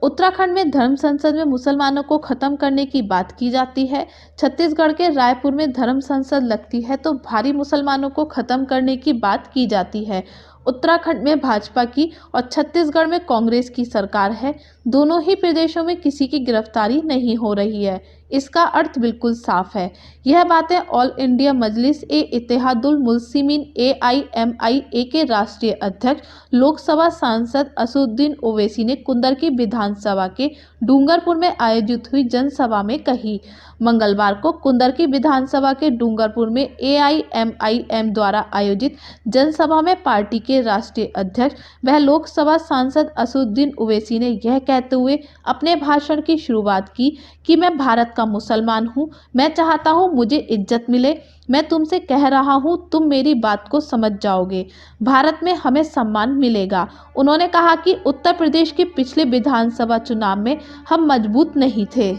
उत्तराखंड में धर्म संसद में मुसलमानों को खत्म करने की बात की जाती है। छत्तीसगढ़ के रायपुर में धर्म संसद लगती है तो भारी मुसलमानों को खत्म करने की बात की जाती है। उत्तराखंड में भाजपा की और छत्तीसगढ़ में कांग्रेस की सरकार है। दोनों ही प्रदेशों में किसी की गिरफ्तारी नहीं हो रही है। इसका अर्थ बिल्कुल साफ है। यह बातें ऑल इंडिया मजलिस ए इत्तेहादुल मुस्लिमीन AIMIA के राष्ट्रीय अध्यक्ष लोकसभा सांसद असदुद्दीन ओवैसी ने कुंदरकी विधानसभा के डूंगरपुर में आयोजित हुई जनसभा में कही। मंगलवार को कुंदरकी विधानसभा के डूंगरपुर में AIMIM द्वारा आयोजित जनसभा में पार्टी के राष्ट्रीय अध्यक्ष वह लोकसभा सांसद असदुद्दीन ओवैसी ने यह कहते हुए अपने भाषण की शुरुआत की कि मैं भारत का मुसलमान हूं, मैं चाहता हूं मुझे इज्जत मिले। मैं तुमसे कह रहा हूं, तुम मेरी बात को समझ जाओगे। भारत में हमें सम्मान मिलेगा। उन्होंने कहा कि उत्तर प्रदेश के पिछले विधानसभा चुनाव में हम मजबूत नहीं थे।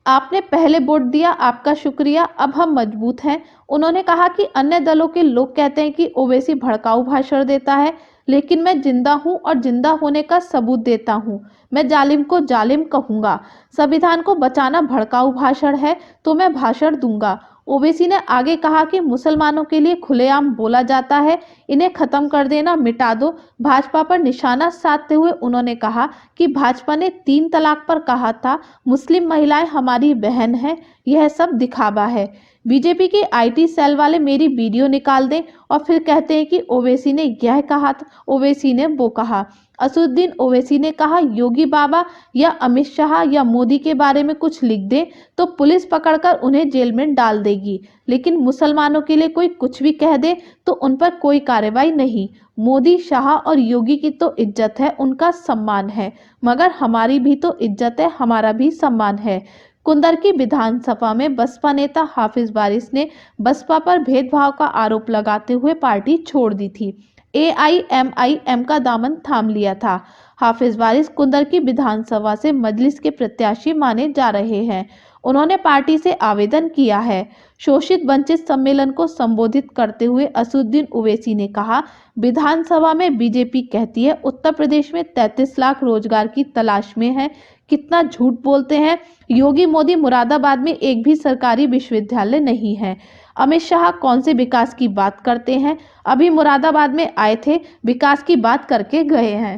आपने पहले वोट दिया, आपका शुक्रिया, अब हम मजबूत हैं। उन्होंने कहा कि अन्य दलों के लोग कहते हैं कि ओवैसी भड़काऊ भाषण देता है, लेकिन मैं जिंदा हूं और जिंदा होने का सबूत देता हूं। मैं जालिम को जालिम कहूंगा। संविधान को बचाना भड़काऊ भाषण है तो मैं भाषण दूंगा। ओवैसी ने आगे कहा कि मुसलमानों के लिए खुलेआम बोला जाता है, इन्हें खत्म कर देना, मिटा दो। भाजपा पर निशाना साधते हुए उन्होंने कहा कि भाजपा ने 3 तलाक पर कहा था, मुस्लिम महिलाएं हमारी बहन हैं, यह सब दिखावा है। बीजेपी के IT सेल वाले मेरी वीडियो निकाल दें और फिर कहते हैं कि ओवैसी ने यह कहा था, ओवैसी ने वो कहा। असदुद्दीन ओवैसी ने कहा, योगी बाबा या अमित शाह या मोदी के बारे में कुछ लिख दें तो पुलिस पकड़कर उन्हें जेल में डाल देगी, लेकिन मुसलमानों के लिए कोई कुछ भी कह दे तो उन पर कोई कार्रवाई नहीं। मोदी, शाह और योगी की तो इज्जत है, उनका सम्मान है, मगर हमारी भी तो इज्जत है, हमारा भी सम्मान है। कुंदरकी विधानसभा में बसपा नेता हाफिज वारिस ने बसपा पर भेदभाव का आरोप लगाते हुए पार्टी छोड़ दी थी। AIMIM का दामन थाम लिया था। हाफिज वारिस कुंदरकी विधानसभा से मजलिस के प्रत्याशी माने जा रहे हैं। उन्होंने पार्टी से आवेदन किया है। शोषित वंचित सम्मेलन को संबोधित करते हुए असदुद्दीन ओवैसी ने कहा, विधानसभा में बीजेपी कहती है उत्तर प्रदेश में 33 लाख रोजगार की तलाश में है। कितना झूठ बोलते हैं। योगी मोदी मुरादाबाद में एक भी सरकारी विश्वविद्यालय नहीं है। अमित शाह कौन से विकास की बात करते हैं? अभी मुरादाबाद में आए थे, विकास की बात करके गए हैं।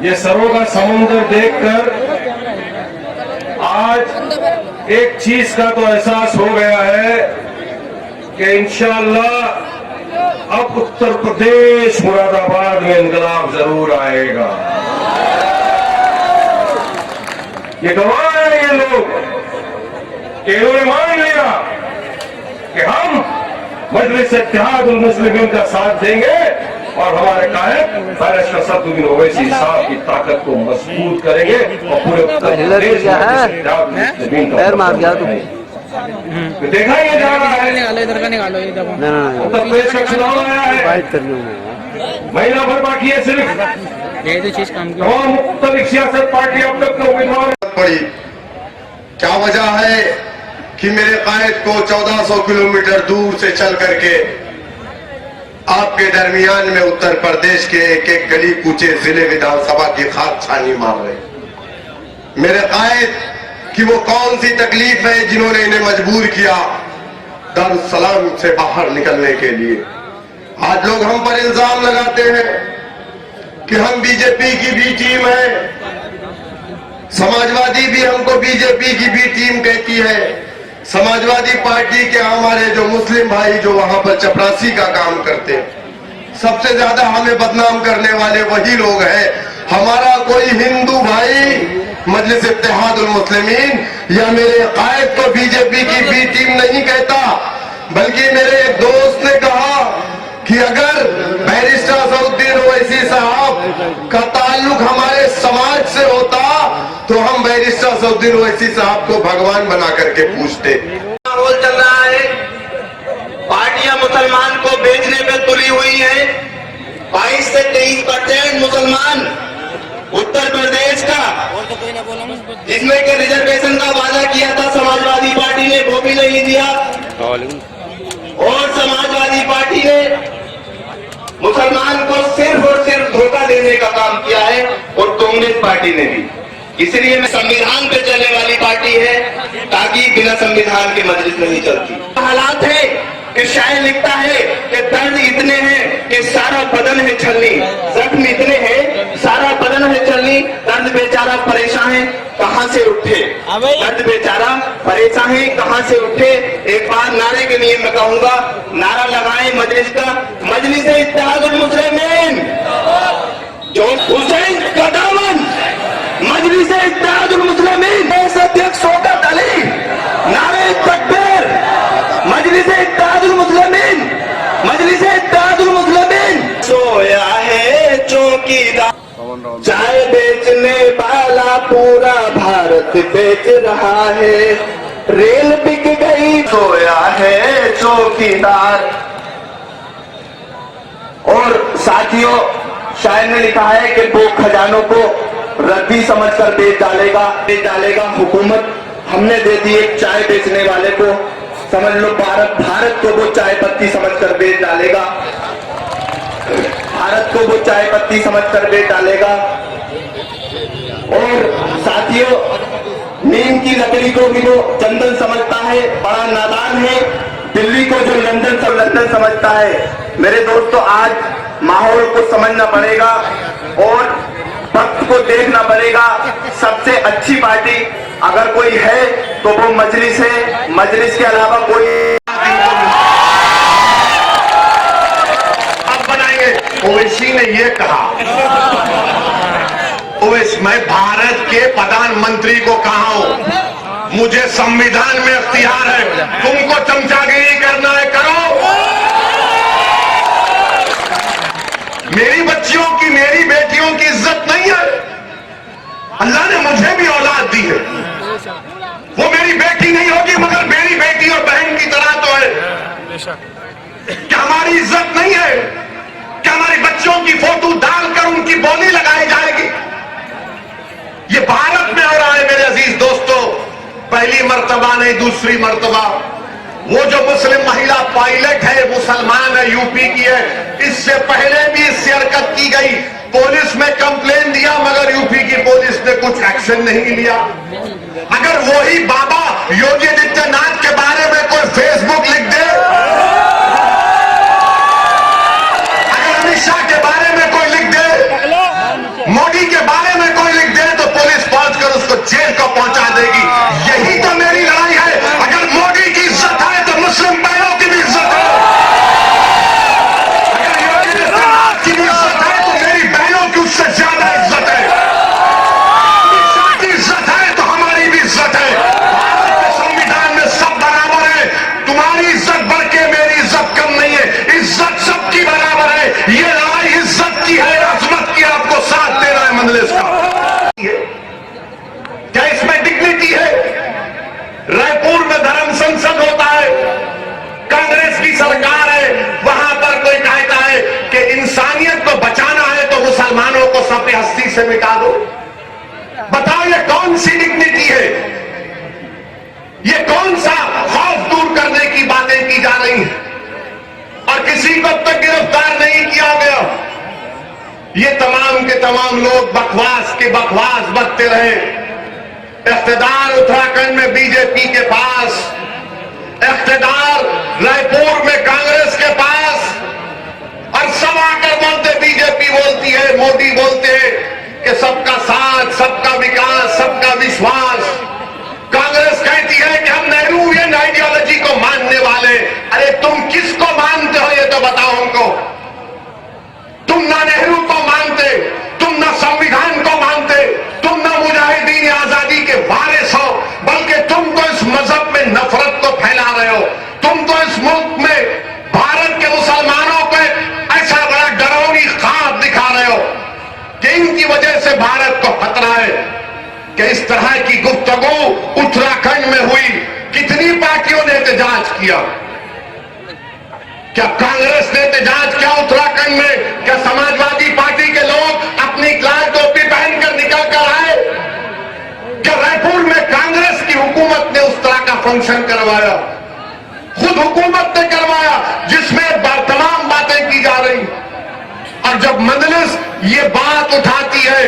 ये सरों का समुद्र देखकर आज एक चीज का तो एहसास हो गया है कि इंशाअल्लाह अब उत्तर प्रदेश मुरादाबाद में इंकलाब जरूर आएगा। ये गवाह है ये लोग कि इन्होंने मान लिया कि हम मजलिस इत्तेहादुल मुस्लिमीन का साथ देंगे और हमारे कायद बैरिस्टर असदुद्दीन ओवैसी साहब की ताकत को मजबूत करेंगे और पूरे उत्तर प्रदेश में देखा ये जा रहा है। उत्तर प्रदेश का चुनाव आया है, महीना भर बाकी है सिर्फ। तमाम मुख्तलिफ सियासत पार्टी अब तक के उम्मीदवार पड़ी। क्या वजह है कि मेरे कायद को 1400 किलोमीटर दूर से चल करके आपके दरमियान में उत्तर प्रदेश के एक एक गली कूचे जिले विधानसभा की खाक छानी मार रहे। मेरे कायद कि वो कौन सी तकलीफ है जिन्होंने इन्हें मजबूर किया दारुस्सलाम से बाहर निकलने के लिए। आज लोग हम पर इल्जाम लगाते हैं कि हम बीजेपी की भी टीम है, समाजवादी भी हमको बीजेपी की भी टीम कहती है। समाजवादी पार्टी के हमारे जो मुस्लिम भाई जो वहां पर चपरासी का काम करते हैं, सबसे ज्यादा हमें बदनाम करने वाले वही लोग हैं। हमारा कोई हिंदू भाई मजलिस इत्तेहादुल मुस्लिमीन या मेरे कायद को बीजेपी की बी टीम नहीं कहता, बल्कि मेरे एक दोस्त ने कहा कि अगर बैरिस्टर असदुद्दीन ओवैसी साहब का ताल्लुक हमारे समाज से होता तो हम बैरिस्टर असदुद्दीन ओवैसी साहब को भगवान बना करके पूछते। माहौल चल रहा है, पार्टियां मुसलमान को बेचने पे तुली हुई हैं। 22 से 23% मुसलमान उत्तर प्रदेश का, जिसमें के रिजर्वेशन का वादा किया था समाजवादी पार्टी ने, वो भी नहीं दिया। और समाजवादी पार्टी ने मुसलमान को सिर्फ और सिर्फ धोखा देने का काम किया है, और कांग्रेस पार्टी ने भी। इसलिए मैं संविधान पे चलने वाली पार्टी है, ताकि बिना संविधान के मजलिस नहीं चलती। हालात है कि शायर लिखता है कि दर्द इतने हैं कि सारा बदन है छलनी, जख्म इतने हैं सारा बदन है छलनी, दर्द बेचारा परेशान है कहां से उठे, दर्द बेचारा परेशान है कहां से उठे। एक बार नारे के लिए मैं कहूंगा, नारा लगाए मजलिस का, मजलिस इत्तेहादुल मुस्लिमीन जो हुसैन का दामन, मजलिस इत्तेहादुल मुस्लिमीन देश अध्यक्ष शौकत अली, नारे तकबीर, मजलिस इत्तेहादुल मुस्लिमीन, मजलिस इत्तेहादुल मुस्लिमीन। सोया है चौकीदार, चाय बेचने वाला पूरा भारत बेच रहा है, रेल बिक गई, सोया है चौकीदार। और साथियों, शायर ने लिखा है कि वो खजानों को रद्दी समझकर बेच डालेगा हुकूमत। हमने दे दी एक चाय बेचने वाले को, समझ लो भारत को वो चाय पत्ती समझकर बेच डालेगा, भारत को वो चाय पत्ती समझकर बेच डालेगा। और साथियों, नीम की लकड़ी को भी वो चंदन समझता है, बड़ा नादान है दिल्ली को जो लंदन समझता है। मेरे दोस्तों, आज माहौल को समझना पड़ेगा और वक्त को देखना पड़ेगा। सबसे अच्छी पार्टी अगर कोई है तो वो मजलिस है, मजलिस के अलावा कोई अब बनाएंगे। ओवैसी ने ये कहा, मैं भारत के प्रधानमंत्री को कहा हूं, मुझे संविधान में अख्तियार है, तुमको चमचागिरी करना है करो, मेरी बच्चियों की, मेरी बेटियों की इज्जत नहीं है। अल्लाह ने मुझे भी औलाद दी है, वो मेरी बेटी नहीं होगी मगर मेरी बेटी और बहन की तरह तो है। क्या हमारी इज्जत नहीं है? क्या हमारी बच्चों की फोटो डालकर उनकी बोली लगाई जाएगी? ये भारत में हो रहा है मेरे अजीज दोस्तों, पहली मर्तबा नहीं दूसरी मर्तबा। वो जो मुस्लिम महिला पायलट है, मुसलमान है, यूपी की है, इससे पहले भी इससे हरकत की गई, पुलिस में कंप्लेन दिया मगर यूपी की पुलिस ने कुछ एक्शन नहीं लिया। अगर वही बाबा योगी आदित्यनाथ के बारे में कोई फेसबुक लिख दे, अगर अमित शाह के बारे में कोई लिख दे, मोदी के बारे में कोई लिख दे, तो पुलिस पहुंचकर उसको जेल को पहुंचा देगी। यही तो मेरी लड़ाई है। अगर मोदी की इज्जत है तो मुस्लिम भाइयों की भी इज्जत है, अगर योगी आदित्यनाथ की भी इज्जत है तो मेरी बहनों की उससे ज्यादा इज्जत है, अमित शाह की इज्जत है तो हमारी भी इज्जत है। भारत के संविधान में सब बराबर है, तुम्हारी इज्जत बढ़ के मेरी इज्जत कम नहीं है, इज्जत सबकी बराबर है। ये लड़ाई इज्जत की है, अजमत की, आपको साथ देना है मजलिस का। क्या इसमें डिग्निटी है? रायपुर में धर्म संसद होता है, कांग्रेस की सरकार है, वहां पर कोई कहता है कि इंसानियत को बचाना है तो मुसलमानों को सफ़े हस्ती से मिटा दो। बताओ ये कौन सी डिग्निटी है? ये कौन सा खौफ दूर करने की बातें की जा रही हैं? और किसी को अब तक गिरफ्तार नहीं किया गया। ये तमाम के तमाम लोग बकवास के बकवास बकते रहे। इख्तिदार उत्तराखंड में बीजेपी के पास, इख्तिदार रायपुर में कांग्रेस के पास, और सब आकर बोलते, बीजेपी बोलती है, मोदी बोलते हैं कि सबका साथ, सबका विकास, सबका विश्वास। कांग्रेस कहती है कि हम नेहरूवियन आइडियोलॉजी को मानने वाले। अरे तुम किसको मानते हो ये तो बताओ हमको। तुम ना नेहरू को मानते, तुम ना संविधान को मानते, तुम ना मुजाहिदीन आजादी के वारिस हो, बल्कि तुम तो इस मजहब में नफरत को फैला रहे हो। तुम तो इस मुल्क में भारत के मुसलमानों को ऐसा बड़ा डरावनी ख्वाब दिखा रहे हो कि इनकी वजह से भारत को खतरा है। कि इस तरह की गुफ्तगू उत्तराखंड में हुई, कितनी पार्टियों ने एहतजाज किया? क्या कांग्रेस ने एहतजाज किया उत्तराखंड में? क्या समाजवादी पार्टी के लोग अपनी लाल टोपी पहनकर निकल कर आए? क्या रायपुर में कांग्रेस की हुकूमत ने उस तरह का फंक्शन करवाया? खुद हुकूमत ने करवाया। और जब मजलिस ये बात उठाती है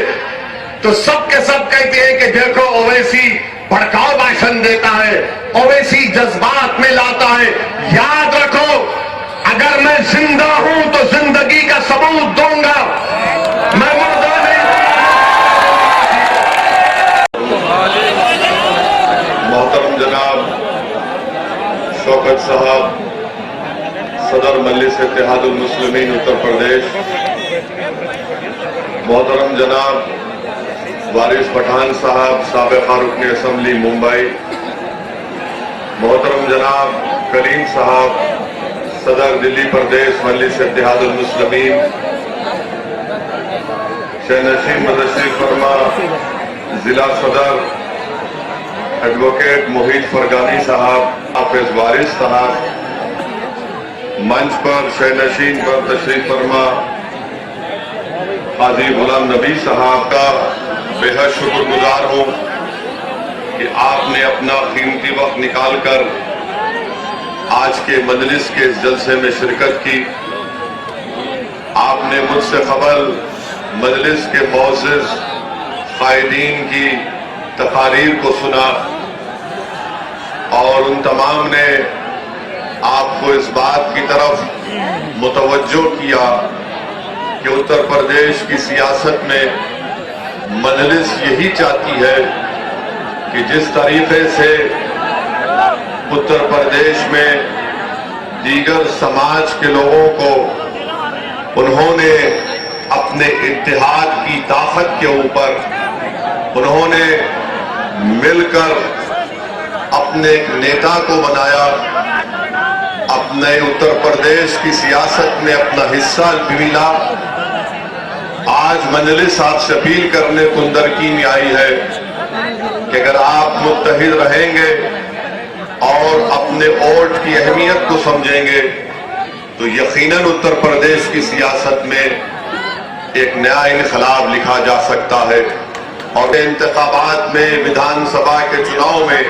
तो सब के सब कहते हैं कि देखो ओवैसी भड़काऊ भाषण देता है, ओवैसी जज्बात में लाता है। याद रखो, अगर मैं जिंदा हूं तो जिंदगी का सबूत दूंगा, मैं मुर्दा नहीं। मोहतरम जनाब शौकत साहब, सदर मजलिस इत्तेहादुल मुस्लिमीन उत्तर प्रदेश, मोहतरम जनाब वारिस पठान साहब, साबिक़ रुकन असम्बली मुंबई, मोहतरम जनाब कलीम साहब, सदर दिल्ली प्रदेश मजलिस इत्तेहादुल मुस्लिमीन, शहनशीन मुदस्सिर फरमा जिला सदर एडवोकेट मोहित फरगानी साहब, हाफिज वारिस साहब, मंच पर शहनशीन पर तशरीफ फरमा हाजी गुलाम नबी साहब का बेहद शुक्रगुजार हूं कि आपने अपना कीमती वक्त निकालकर आज के मजलिस के इस जलसे में शिरकत की। आपने मुझसे कबल मजलिस के मौजूद कायदीन की तकारीर को सुना और उन तमाम ने आपको इस बात की तरफ मुतवज्जो किया कि उत्तर प्रदेश की सियासत में मजलिस यही चाहती है कि जिस तरीके से उत्तर प्रदेश में दीगर समाज के लोगों को उन्होंने अपने इत्तेहाद की ताकत के ऊपर उन्होंने मिलकर अपने एक नेता को बनाया, अपने उत्तर प्रदेश की सियासत में अपना हिस्सा मिला। आज मजलिस आपसे अपील करने कुंदरकी में आई है कि अगर आप मुत्तहिद रहेंगे और अपने वोट की अहमियत को समझेंगे तो यकीनन उत्तर प्रदेश की सियासत में एक नया इनकलाब लिखा जा सकता है और इंतखाबात में, विधानसभा के चुनाव में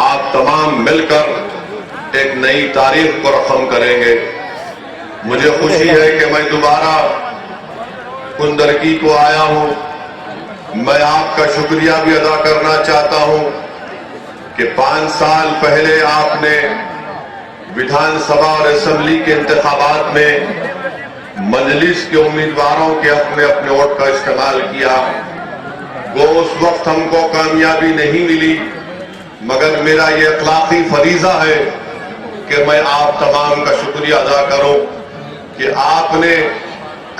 आप तमाम मिलकर एक नई तारीख को रकम करेंगे। मुझे खुशी है कि मैं दोबारा कुंदरकी को आया हूं। मैं आपका शुक्रिया भी अदा करना चाहता हूं कि 5 साल पहले आपने विधानसभा और असेंबली के इंतखाबात में मजलिस के उम्मीदवारों के हक में अपने वोट का इस्तेमाल किया। वो उस वक्त हमको कामयाबी नहीं मिली, मगर मेरा ये अखलाकी फरीजा है कि मैं आप तमाम का शुक्रिया अदा करूं कि आपने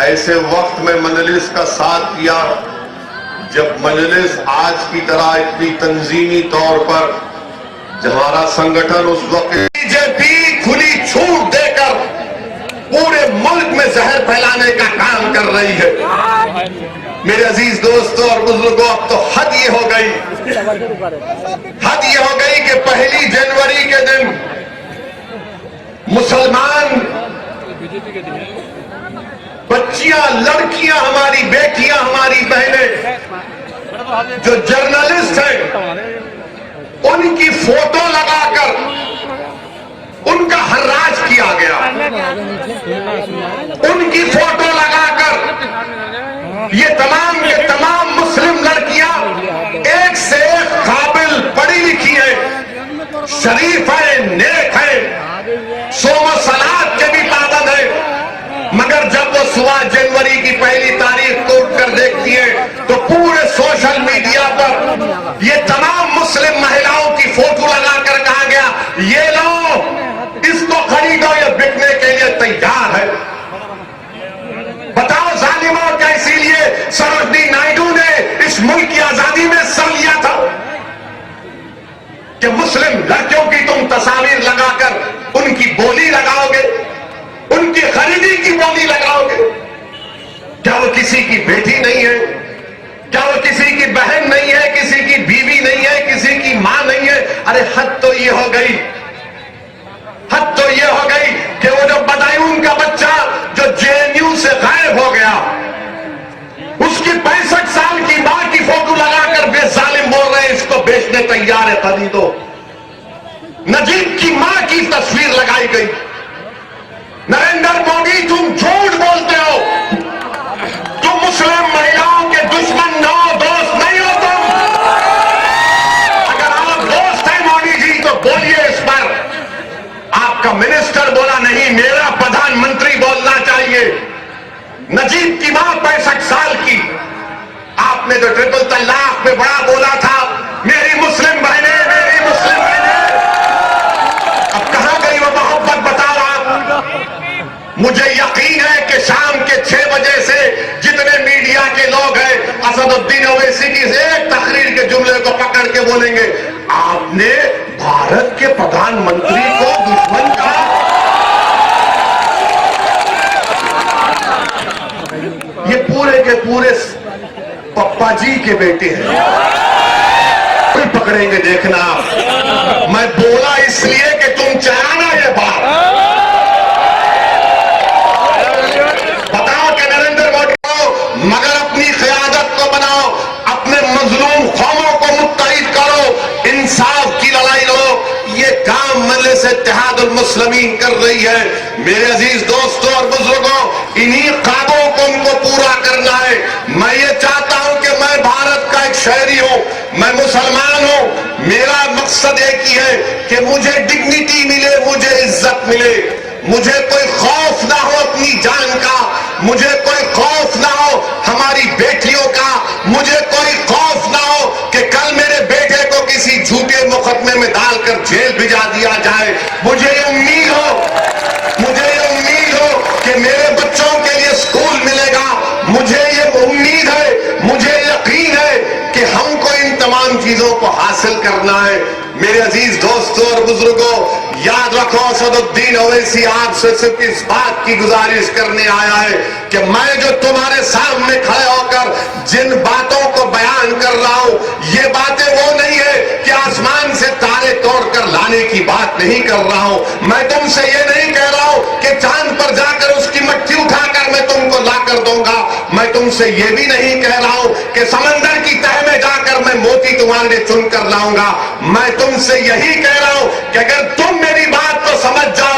ऐसे वक्त में मजलिस का साथ किया जब मजलिस आज की तरह इतनी तंजीमी तौर पर हमारा संगठन उस वक्त बीजेपी खुली छूट देकर पूरे मुल्क में जहर फैलाने का काम कर रही है। मेरे अजीज दोस्तों और बुजुर्गों, अब तो हद ये हो गई कि 1 जनवरी के दिन मुसलमान बच्चियां, लड़कियां, हमारी बेटियां, हमारी बहनें जो जर्नलिस्ट हैं उनकी फोटो लगाकर उनका हर्राज किया गया। उनकी फोटो लगाकर ये तमाम के तमाम मुस्लिम लड़कियां एक से एक काबिल, पढ़ी लिखी है, शरीफ है, नेक है, सोम सलात के भी पाबंद है, मगर जब वो 16 जनवरी की पहली तारीख को उठकर देखती है तो पूरे सोशल मीडिया पर ये तमाम मुस्लिम महिलाओं की फोटो लगाकर कहा गया, ये लो, इसको खरीदो, ये बिकने के लिए तैयार है। बताओ जालिमों, क्या इसीलिए सरोजिनी नायडू ने इस मुल्क की आजादी में सर लिया था कि मुस्लिम लड़कियों की तुम तस्वीर लगाकर उनकी बोली लगाओगे, उनकी खरीदी की बोली लगाओगे? क्या वो किसी की बेटी नहीं है? क्या वो किसी की बहन नहीं है? किसी की बीवी नहीं है? किसी की मां नहीं है? अरे हद तो ये हो गई, हद तो ये हो गई कि वो जो बदायूं का बच्चा जो जेएनयू से गायब हो गया, उसकी 65 साल की मां की फोटो लगाकर बेजालिम बोल रहे हैं इसको बेचने तैयार है, खरीदो। नजीब की मां की तस्वीर लगाई गई। नरेंद्र मोदी, तुम झूठ है कि शाम के 6 बजे से जितने मीडिया के लोग हैं असदुद्दीन ओवैसी की एक तकरीर के जुमले को पकड़ के बोलेंगे, आपने भारत के प्रधानमंत्री को दुश्मन कहा। ये पूरे के पूरे पप्पा जी के बेटे हैं, कोई पकड़ेंगे देखना आप। मैं बोला इसलिए कि तुम चाहना ये बात बताओ कि नरेंद्र मोदी को, मगर अपनी क़यादत को बनाओ, अपने मजलूम कौमों को मुत्तहिद करो, इंसाफ की लड़ाई लो। ये काम मजलिस इत्तेहादुल मुस्लिमीन कर रही है। मेरे अजीज दोस्तों और बुजुर्गों, इन्हीं ख्वाबों को उनको पूरा करना है। मैं ये चाहता हूं कि मैं भारत का एक शहरी हूं, मैं मुसलमान हूं, मेरा मकसद एक ही है कि मुझे डिग्निटी मिले, मुझे इज्जत मिले, मुझे कोई खौफ ना हो अपनी जान का, मुझे कोई खौफ ना हो हमारी बेटियों का, मुझे कोई खौफ ना हो कि कल मेरे बेटे को किसी झूठे मुकदमे में डालकर जेल भिजा दिया जाए। मुझे ये उम्मीद हो कि मेरे बच्चों के लिए स्कूल मिलेगा। मुझे ये उम्मीद है, मुझे यकीन है कि हमको इन तमाम चीजों को हासिल करना है। मेरे अजीज दोस्तों और बुजुर्गों, याद रखो, असदुद्दीन ओवैसी आपसे सिर्फ इस बात की गुजारिश करने आया है कि मैं जो तुम्हारे सामने खड़े होकर जिन बातों को बयान कर रहा हूं, ये बातें वो नहीं है कि आसमान से तारे तोड़कर लाने की बात नहीं कर रहा हूं। मैं तुमसे ये नहीं कह रहा हूं कि चांद पर जाकर उसकी मट्टी उठाकर मैं तुमको लाकर दूंगा। मैं तुमसे ये भी नहीं कह रहा हूं कि समंदर की तह में जाकर मैं मोती तुम्हारे लिए चुनकर लाऊंगा। मैं तुमसे यही कह रहा हूं कि अगर तुम मेरी बात को समझ जाओ